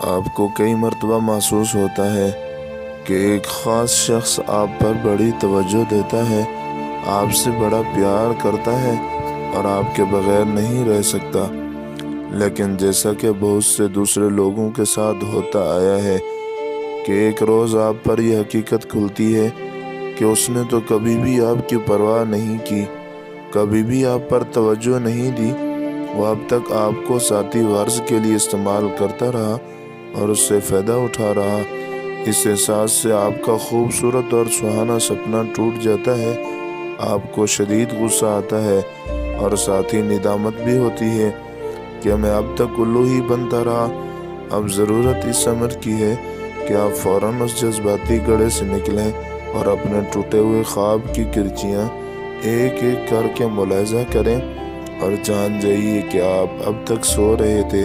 آپ کو کئی مرتبہ محسوس ہوتا ہے کہ ایک خاص شخص آپ پر بڑی توجہ دیتا ہے، آپ سے بڑا پیار کرتا ہے اور آپ کے بغیر نہیں رہ سکتا۔ لیکن جیسا کہ بہت سے دوسرے لوگوں کے ساتھ ہوتا آیا ہے کہ ایک روز آپ پر یہ حقیقت کھلتی ہے کہ اس نے تو کبھی بھی آپ کی پرواہ نہیں کی، کبھی بھی آپ پر توجہ نہیں دی۔ وہ اب تک آپ کو ذاتی غرض کے لیے استعمال کرتا رہا اور اس سے فائدہ اٹھا رہا۔ اس احساس سے آپ کا خوبصورت اور سہانا سپنا ٹوٹ جاتا ہے۔ آپ کو شدید غصہ آتا ہے اور ساتھ ہی ندامت بھی ہوتی ہے کہ میں اب تک الو ہی بنتا رہا۔ اب ضرورت اس امر کی ہے کہ آپ فوراً اس جذباتی گڑھے سے نکلیں اور اپنے ٹوٹے ہوئے خواب کی کرچیاں ایک ایک کر کے ملاحظہ کریں اور جان جائیے کہ آپ اب تک سو رہے تھے